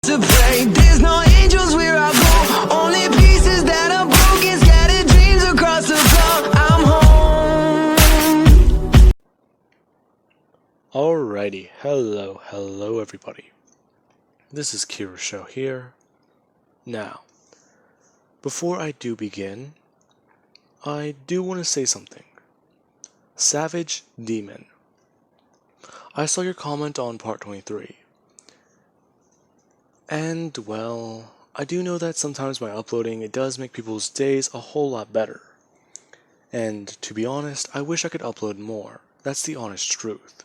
To pray, there's no angels where I go, only pieces that are broken, scattered dreams across the floor. I'm home. Alrighty, hello everybody. This is Kira Show here. Now, before I do begin, I do want to say something. Savage Demon. I saw your comment on part 23. And, well, I do know that sometimes by uploading it does make people's days a whole lot better. And, to be honest, I wish I could upload more. That's the honest truth.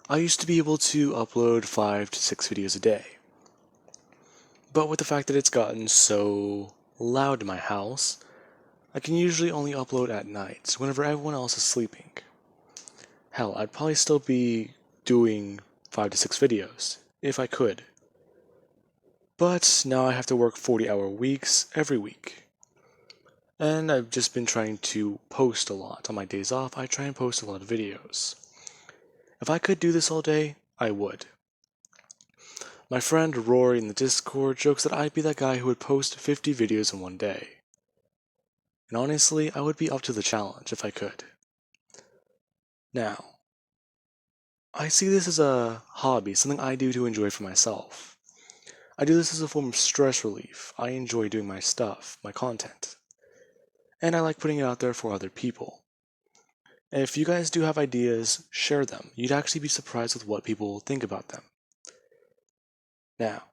I used to be able to upload 5 to 6 videos a day. But with the fact that it's gotten so loud in my house, I can usually only upload at night, whenever everyone else is sleeping. Hell, I'd probably still be doing 5 to 6 videos, if I could. But now I have to work 40-hour weeks every week. And I've just been trying to post a lot. On my days off, I try and post a lot of videos. If I could do this all day, I would. My friend Rory in the Discord jokes that I'd be that guy who would post 50 videos in one day. And honestly, I would be up to the challenge if I could. Now, I see this as a hobby, something I do to enjoy for myself. I do this as a form of stress relief. I enjoy doing my stuff, my content. And I like putting it out there for other people. And if you guys do have ideas, share them. You'd actually be surprised with what people think about them. Now,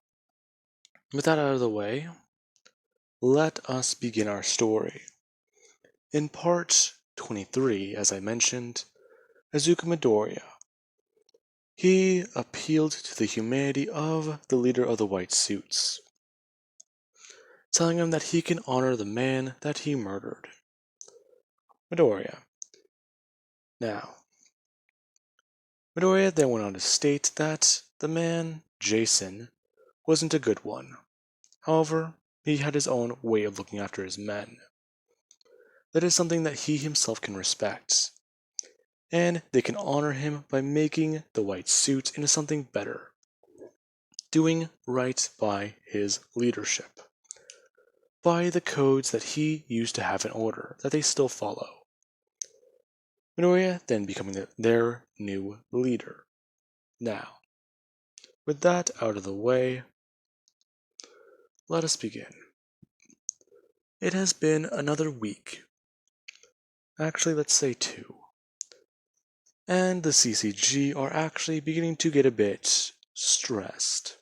with that out of the way, let us begin our story. In part 23, as I mentioned, Izuku Midoriya. He appealed to the humanity of the leader of the White Suits, telling him that he can honor the man that he murdered. Midoriya. Now, Midoriya then went on to state that the man, Jason, wasn't a good one. However, he had his own way of looking after his men. That is something that he himself can respect. And they can honor him by making the White Suit into something better. Doing right by his leadership. By the codes that he used to have in order, that they still follow. Midoriya then becoming their new leader. Now, with that out of the way, let us begin. It has been another week. Actually, let's say 2. And the CCG are actually beginning to get a bit stressed.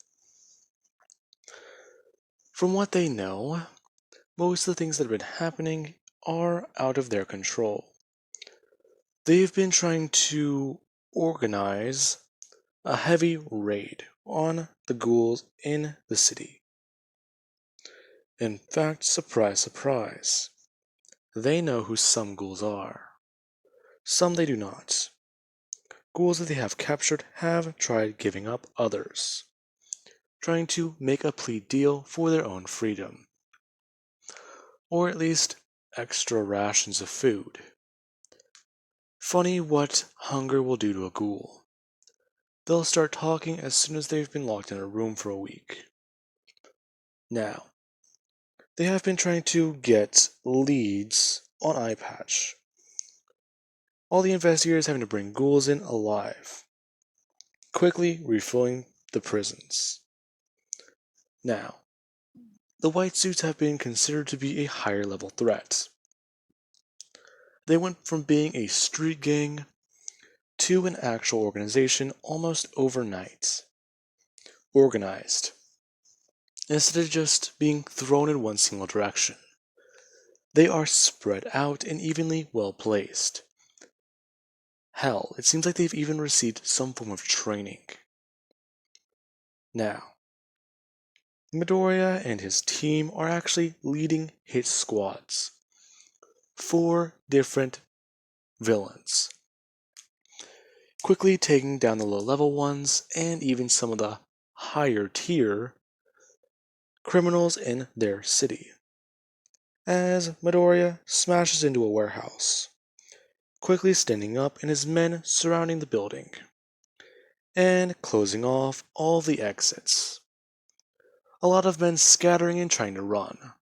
From what they know, most of the things that have been happening are out of their control. They've been trying to organize a heavy raid on the ghouls in the city. In fact, surprise, surprise, they know who some ghouls are. Some they do not. Ghouls that they have captured have tried giving up others, trying to make a plea deal for their own freedom. Or at least extra rations of food. Funny what hunger will do to a ghoul. They'll start talking as soon as they've been locked in a room for a week. Now, they have been trying to get leads on Eye Patch. All the investigators having to bring ghouls in alive, quickly refilling the prisons. Now, the White Suits have been considered to be a higher level threat. They went from being a street gang to an actual organization almost overnight. Organized. Instead of just being thrown in one single direction. They are spread out and evenly well placed. Hell, it seems like they've even received some form of training. Now, Midoriya and his team are actually leading hit squads. 4 different villains. Quickly taking down the low level ones and even some of the higher tier criminals in their city. As Midoriya smashes into a warehouse, quickly standing up and his men surrounding the building, and closing off all the exits. a lot of men scattering and trying to run,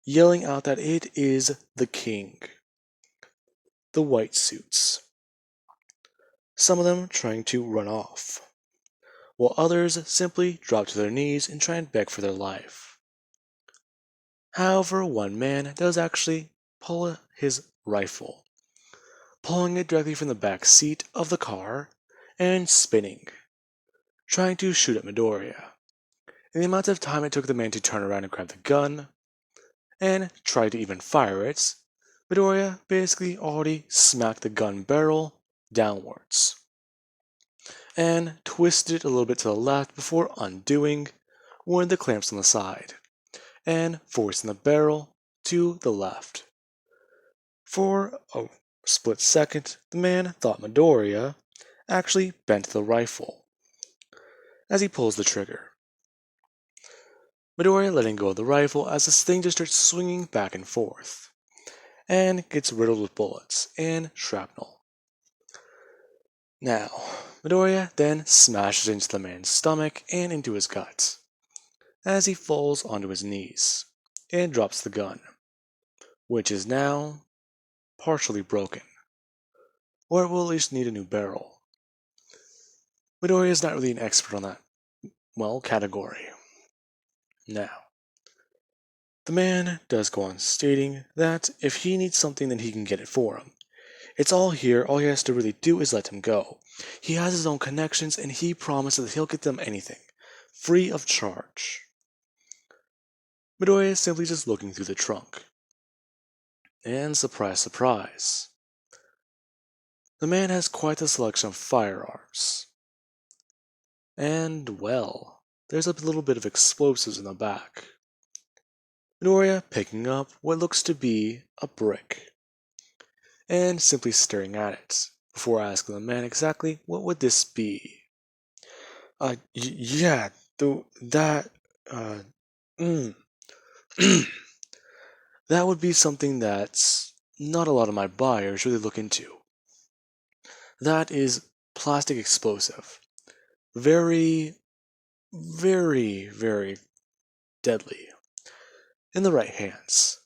yelling out that it is the king. The white suits. Some of them trying to run off, while others simply drop to their knees and try and beg for their life. However, one man does actually pull his rifle, pulling it directly from the back seat of the car and spinning, trying to shoot at Midoriya. And the amount of time it took the man to turn around and grab the gun and try to even fire it, Midoriya basically already smacked the gun barrel downwards and twisted it a little bit to the left before undoing one of the clamps on the side and forcing the barrel to the left. For a split second, the man thought Midoriya actually bent the rifle as he pulls the trigger. Midoriya letting go of the rifle as this thing just starts swinging back and forth and gets riddled with bullets and shrapnel. Now, Midoriya then smashes into the man's stomach and into his gut as he falls onto his knees and drops the gun, which is now partially broken, or it will at least need a new barrel. Midoriya is not really an expert on that, category. Now, the man does go on stating that if he needs something, then he can get it for him. It's all here, all he has to really do is let him go. He has his own connections, and he promises that he'll get them anything, free of charge. Midoriya is simply just looking through the trunk. And surprise, surprise, the man has quite a selection of firearms. And, well, there's a little bit of explosives in the back. Midoriya picking up what looks to be a brick, and simply staring at it, before asking the man exactly what would this be. Yeah, that, mm, that would be something that not a lot of my buyers really look into. That is plastic explosive. Very, very, very deadly. In the right hands.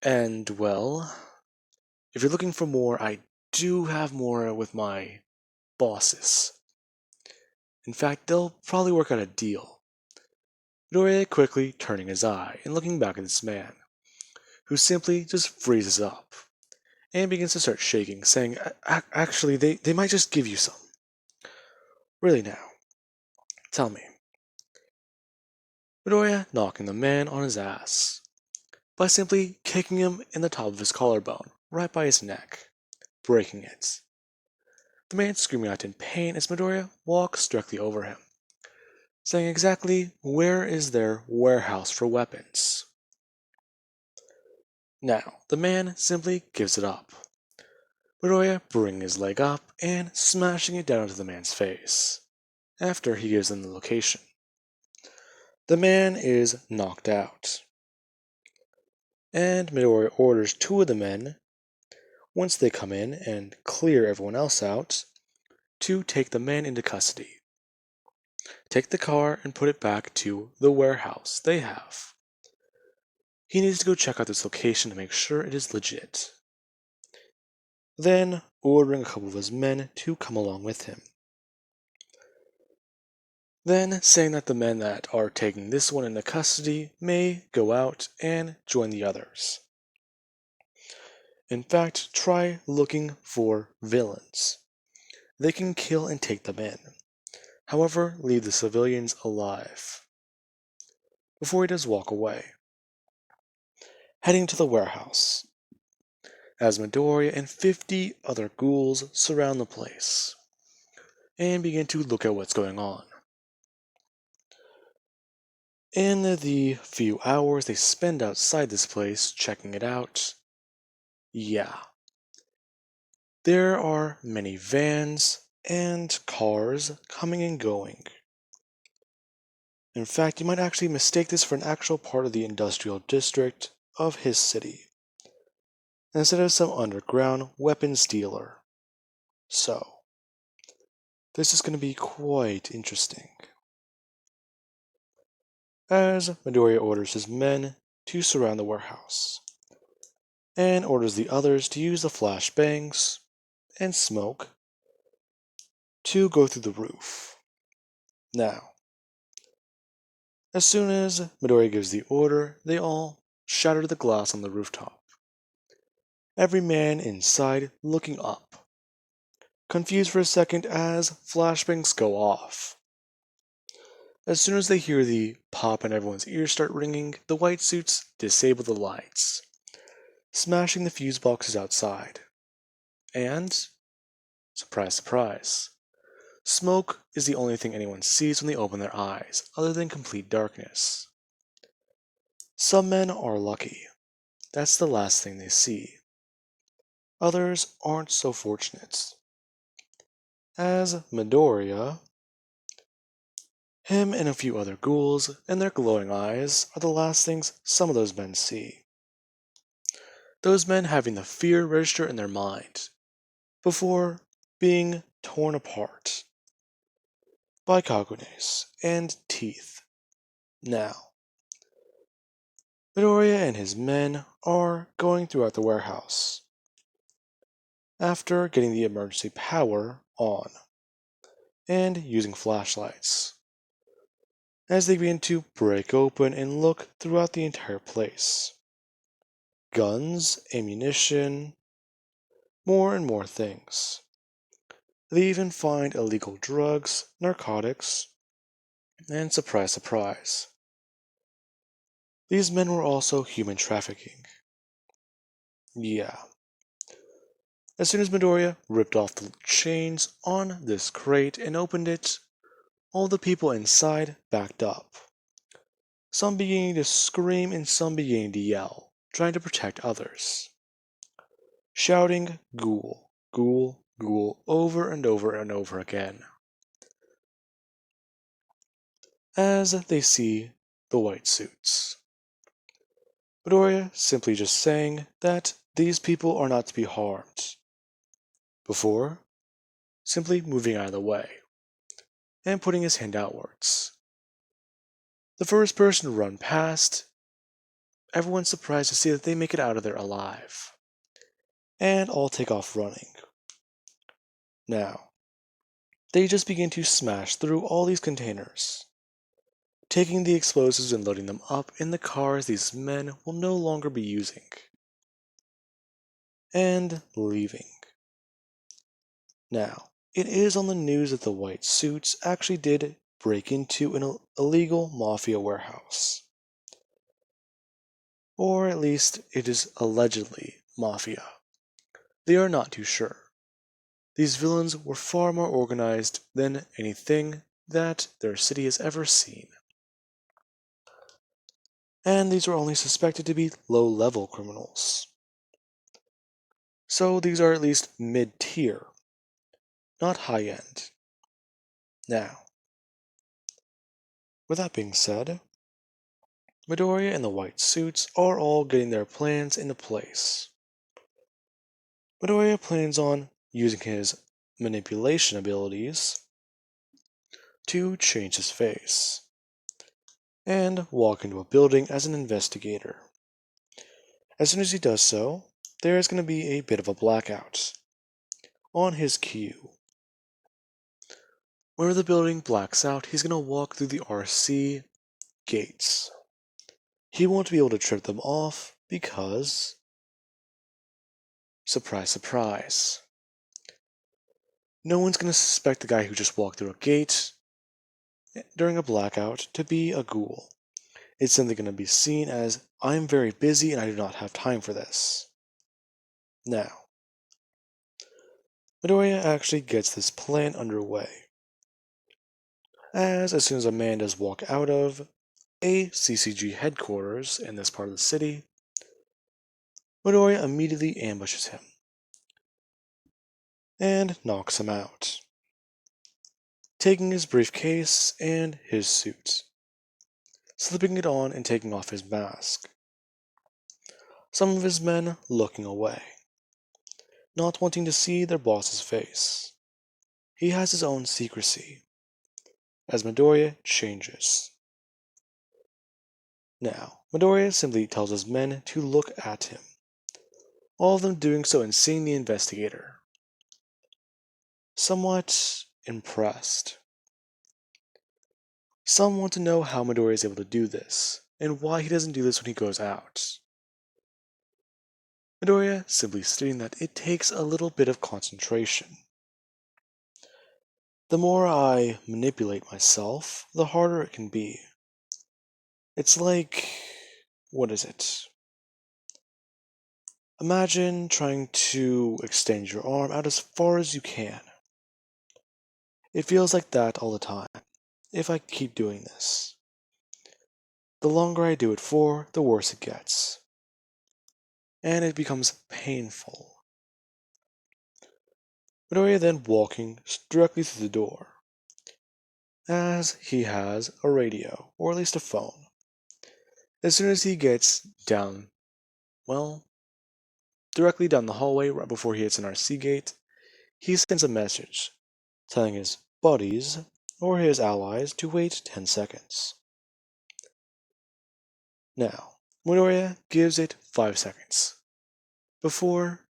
And, well, if you're looking for more, I do have more with my bosses. In fact, they'll probably work out a deal. Midoriya quickly turning his eye and looking back at this man, who simply just freezes up and begins to start shaking, saying, Actually, they might just give you some. Really now, tell me. Midoriya knocking the man on his ass by simply kicking him in the top of his collarbone, right by his neck, breaking it. The man screaming out in pain as Midoriya walks directly over him, saying exactly where is their warehouse for weapons. Now, the man simply gives it up. Midoriya bringing his leg up and smashing it down into the man's face, after he gives them the location. The man is knocked out, and Midoriya orders two of the men, once they come in and clear everyone else out, to take the man into custody. Take the car and put it back to the warehouse they have. He needs to go check out this location to make sure it is legit. Then ordering a couple of his men to come along with him. Then saying that the men that are taking this one into custody may go out and join the others. In fact, try looking for villains. They can kill and take them in. However, leave the civilians alive. Before he does walk away. Heading to the warehouse, as Midoriya and 50 other ghouls surround the place, and begin to look at what's going on. In the few hours they spend outside this place checking it out, there are many vans and cars coming and going. In fact, you might actually mistake this for an actual part of the industrial district of his city, instead of some underground weapons dealer. So, this is going to be quite interesting. as Midoriya orders his men to surround the warehouse, and orders the others to use the flashbangs and smoke to go through the roof. Now, as soon as Midoriya gives the order, they all shatter the glass on the rooftop. Every man inside looking up, confused for a second as flashbangs go off. As soon as they hear the pop and everyone's ears start ringing, the white suits disable the lights, smashing the fuse boxes outside. And, surprise, surprise, smoke is the only thing anyone sees when they open their eyes, other than complete darkness. Some men are lucky. That's the last thing they see. Others aren't so fortunate, as Midoriya, him and a few other ghouls, and their glowing eyes are the last things some of those men see. Those men having the fear register in their mind, before being torn apart by Kagunes and teeth. Now, Midoriya and his men are going throughout the warehouse, after getting the emergency power on, and using flashlights, as they begin to break open and look throughout the entire place. Guns, ammunition, more and more things. They even find illegal drugs, narcotics, and surprise, surprise, these men were also human trafficking. Yeah. As soon as Midoriya ripped off the chains on this crate and opened it, all the people inside backed up. Some beginning to scream and some beginning to yell, trying to protect others. Shouting Ghoul, Ghoul, Ghoul over and over and over again, as they see the white suits. Midoriya simply just saying that these people are not to be harmed, before simply moving out of the way and putting his hand outwards. The first person to run past, everyone's surprised to see that they make it out of there alive, and all take off running. Now, they just begin to smash through all these containers, taking the explosives and loading them up in the cars these men will no longer be using, and leaving. Now, it is on the news that the white suits actually did break into an illegal mafia warehouse. Or at least it is allegedly mafia. They are not too sure. These villains were far more organized than anything that their city has ever seen. And these were only suspected to be low-level criminals. So these are at least mid-tier, not high-end. Now, with that being said, Midoriya and the white suits are all getting their plans into place. Midoriya plans on using his manipulation abilities to change his face and walk into a building as an investigator. As soon as he does so, there is going to be a bit of a blackout on his cue. Where the building blacks out, he's going to walk through the RC gates. He won't be able to trip them off because, surprise, surprise, no one's going to suspect the guy who just walked through a gate during a blackout to be a ghoul. It's simply going to be seen as, I'm very busy and I do not have time for this. Now, Midoriya actually gets this plan underway, as soon as a man does walk out of a CCG headquarters in this part of the city, Midoriya immediately ambushes him and knocks him out, taking his briefcase and his suit, slipping it on and taking off his mask. Some of his men looking away, not wanting to see their boss's face. He has his own secrecy, as Midoriya changes. Now, Midoriya simply tells his men to look at him, all of them doing so and seeing the investigator. Somewhat impressed. Some want to know how Midoriya is able to do this, and why he doesn't do this when he goes out. Midoriya simply stating that it takes a little bit of concentration. The more I manipulate myself, the harder it can be. It's like, what is it? Imagine trying to extend your arm out as far as you can. It feels like that all the time, if I keep doing this. The longer I do it for, the worse it gets. And it becomes painful. Midoriya then walking directly through the door, as he has a radio, or at least a phone. As soon as he gets down, directly down the hallway right before he hits an RC gate, he sends a message telling his buddies or his allies to wait 10 seconds. Now, Midoriya gives it 5 seconds before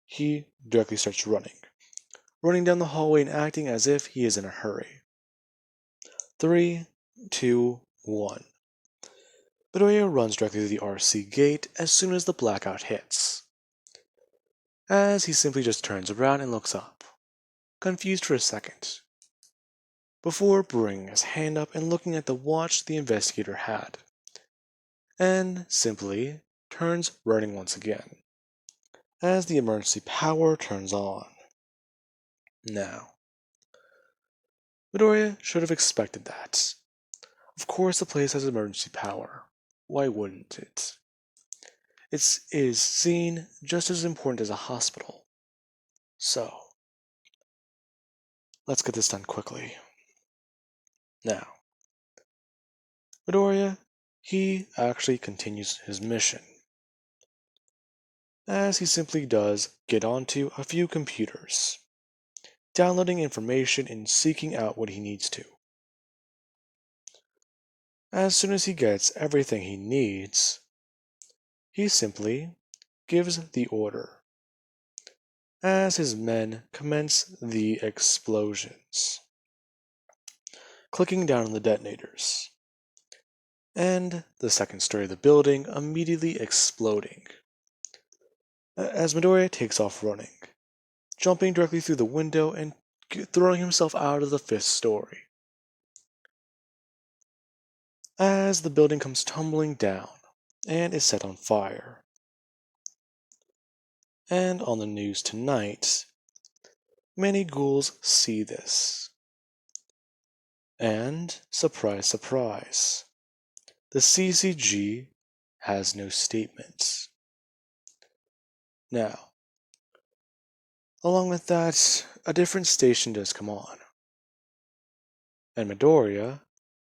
he directly starts running down the hallway and acting as if he is in a hurry. 3, 2, 1. Midoriya runs directly to the RC gate as soon as the blackout hits, as he simply just turns around and looks up, confused for a second, before bringing his hand up and looking at the watch the investigator had, and simply turns running once again, as the emergency power turns on. Now, Midoriya should have expected that. Of course the place has emergency power. Why wouldn't it? It is seen just as important as a hospital. So, let's get this done quickly. Now, Midoriya, he actually continues his mission, as he simply does get onto a few computers, downloading information and seeking out what he needs to. As soon as he gets everything he needs, he simply gives the order, as his men commence the explosions, clicking down on the detonators, and the second story of the building immediately exploding, as Midoriya takes off running, jumping directly through the window and throwing himself out of the 5th story, as the building comes tumbling down and is set on fire. And on the news tonight, many ghouls see this. And, surprise, surprise, the CCG has no statement. Now, along with that, a different station does come on. And Midoriya,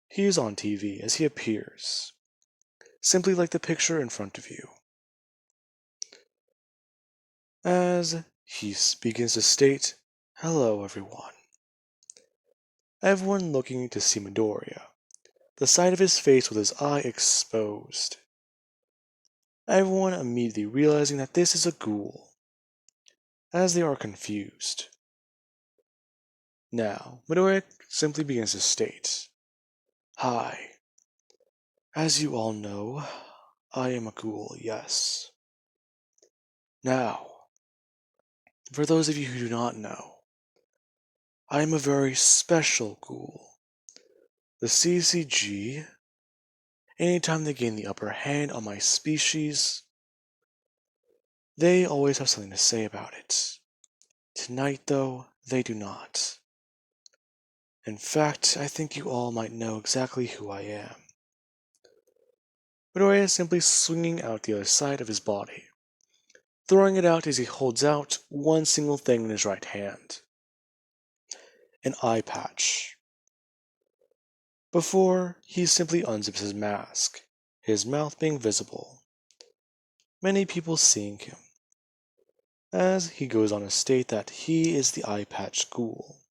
he is on TV as he appears, simply like the picture in front of you. As he begins to state, "Hello everyone." Everyone looking to see Midoriya, the side of his face with his eye exposed. Everyone immediately realizing that this is a ghoul, as they are confused. Now, Midoriya simply begins to state, "Hi. As you all know, I am a ghoul, yes. Now, for those of you who do not know, I am a very special ghoul. The CCG, anytime they gain the upper hand on my species, they always have something to say about it. Tonight, though, they do not. In fact, I think you all might know exactly who I am." Midoriya is simply swinging out the other side of his body, throwing it out as he holds out one single thing in his right hand. An eye patch. Before, he simply unzips his mask, his mouth being visible. Many people seeing him, as he goes on to state that he is the eye patch ghoul.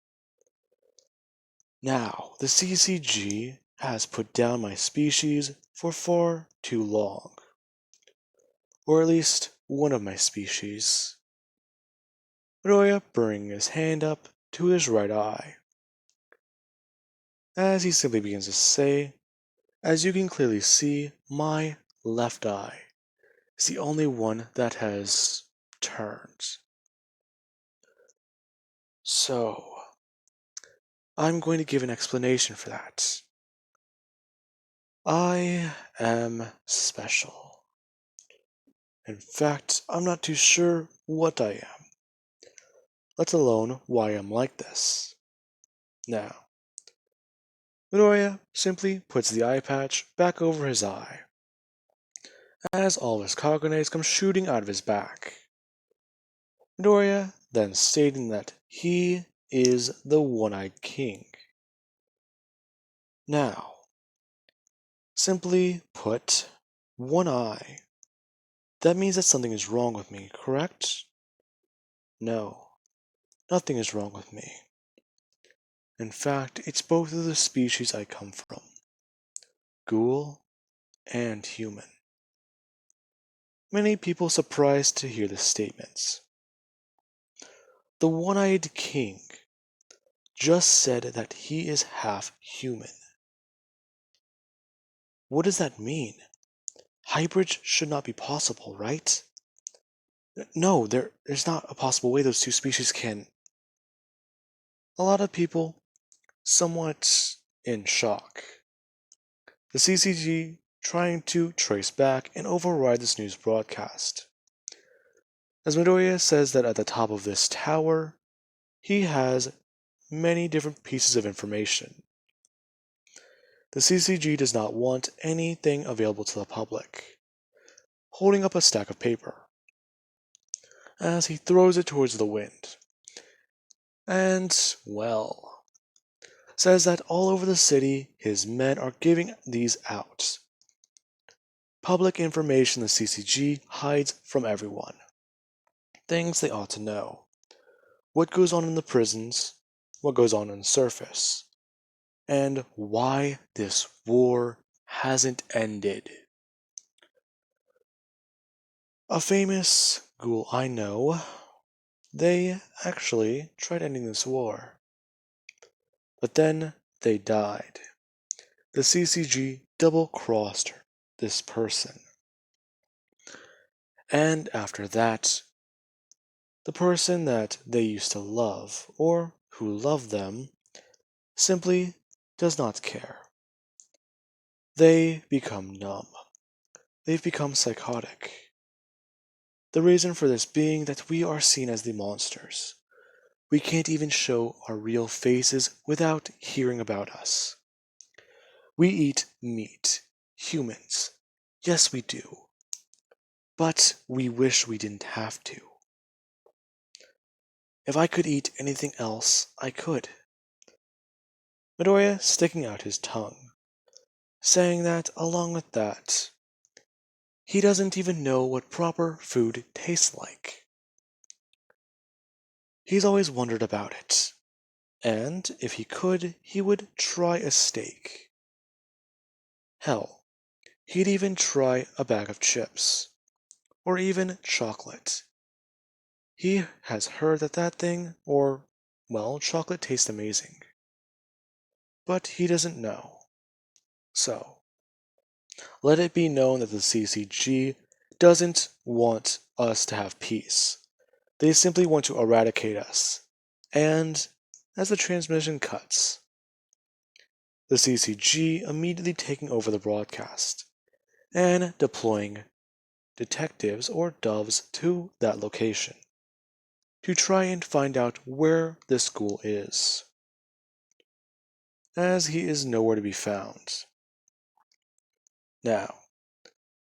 Now, the CCG has put down my species for far too long. Or at least one of my species. Midoriya bringing his hand up to his right eye. As he simply begins to say, as you can clearly see, my left eye is the only one that has turned. So, I'm going to give an explanation for that. I am special. In fact, I'm not too sure what I am, let alone why I'm like this. Now, Midoriya simply puts the eye patch back over his eye, as all of his coconates come shooting out of his back. Midoriya then stating that he is the One-Eyed King. Now, simply put, one eye. That means that something is wrong with me, correct? No, nothing is wrong with me. In fact, it's both of the species I come from, Ghoul and human. Many people surprised to hear this statement. The One-Eyed King just said that he is half human. What does that mean? Hybrids should not be possible, right? No, there's not a possible way those two species can. A lot of people, somewhat in shock. The CCG trying to trace back and override this news broadcast. As Midoriya says that at the top of this tower, he has many different pieces of information. The CCG does not want anything available to the public, holding up a stack of paper, as he throws it towards the wind. And, well, says that all over the city his men are giving these out. Public information the CCG hides from everyone. Things they ought to know. What goes on in the prisons, what goes on the surface, and why this war hasn't ended. A famous ghoul I know, they actually tried ending this war. But then they died. The CCG double-crossed this person. And after that, the person that they used to love, or who loved them, simply does not care. They become numb. They've become psychotic. The reason for this being that we are seen as the monsters. We can't even show our real faces without hearing about us. We eat meat, humans. Yes, we do. But we wish we didn't have to. If I could eat anything else, I could. Midoriya sticking out his tongue, saying that along with that, he doesn't even know what proper food tastes like. He's always wondered about it, and if he could, he would try a steak. Hell, he'd even try a bag of chips, or even chocolate. He has heard that thing, or, well, chocolate tastes amazing. But he doesn't know. So, let it be known that the CCG doesn't want us to have peace. They simply want to eradicate us. And, as the transmission cuts, the CCG immediately taking over the broadcast and deploying detectives or doves to that location to try and find out where this school is, as he is nowhere to be found. Now,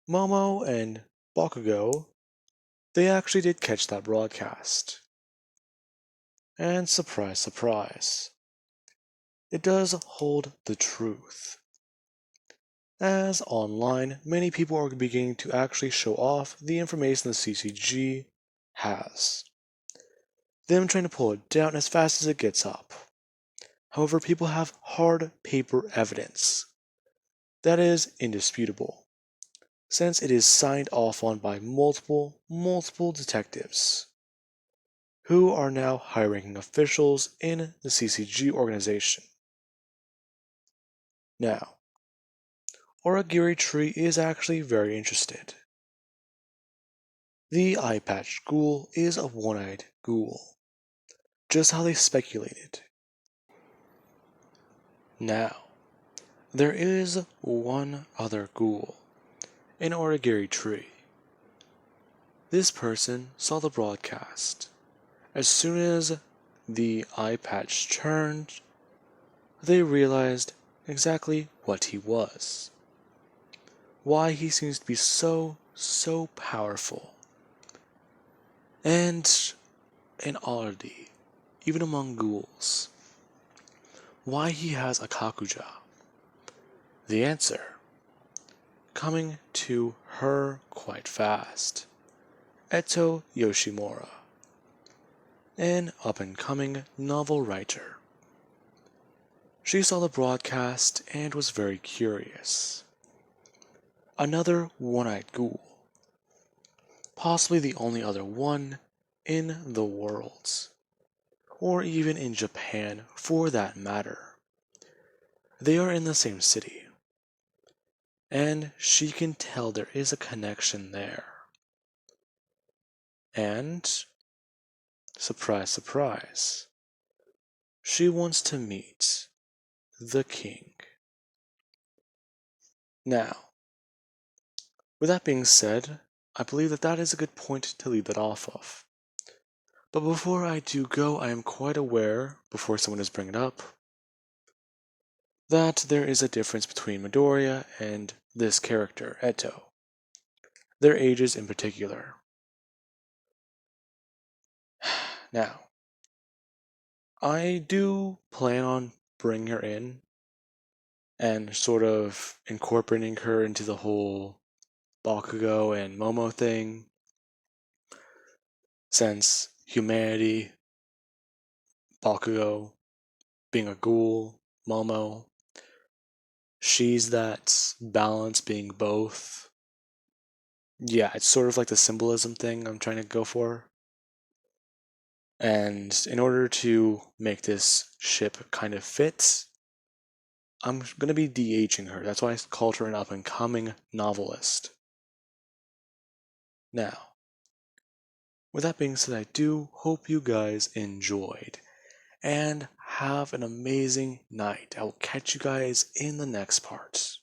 Momo and Bakugo, they actually did catch that broadcast. And surprise, surprise, it does hold the truth. As online, many people are beginning to actually show off the information the CCG has. Them trying to pull it down as fast as it gets up. However, people have hard paper evidence That is indisputable, since it is signed off on by multiple detectives, who are now high-ranking officials in the CCG organization. Now, Origiri Tree is actually very interested. The eye-patched ghoul is a one-eyed ghoul, just how they speculated. Now, there is one other ghoul in Origiri Tree. This person saw the broadcast. As soon as the eye patch turned, they realized exactly what he was. Why he seems to be so powerful. And an oddity, even among ghouls. Why he has a kakuja. The answer, coming to her quite fast. Eto Yoshimura, an up-and-coming novel writer. She saw the broadcast and was very curious. Another one-eyed ghoul. Possibly the only other one in the world. Or even in Japan, for that matter. They are in the same city. And she can tell there is a connection there. And, surprise, surprise, she wants to meet the king. Now, with that being said, I believe that is a good point to leave that off of. But before I do go, I am quite aware, before someone is bringing it up, that there is a difference between Midoriya and this character, Eto. Their ages in particular. Now, I do plan on bringing her in and sort of incorporating her into the whole Bakugo and Momo thing, since humanity, Bakugo being a ghoul, Momo, she's that balance being both. Yeah, it's sort of like the symbolism thing I'm trying to go for. And in order to make this ship kind of fit, I'm going to be de-aging her. That's why I called her an up-and-coming novelist. Now, with that being said, I do hope you guys enjoyed. And have an amazing night. I will catch you guys in the next part.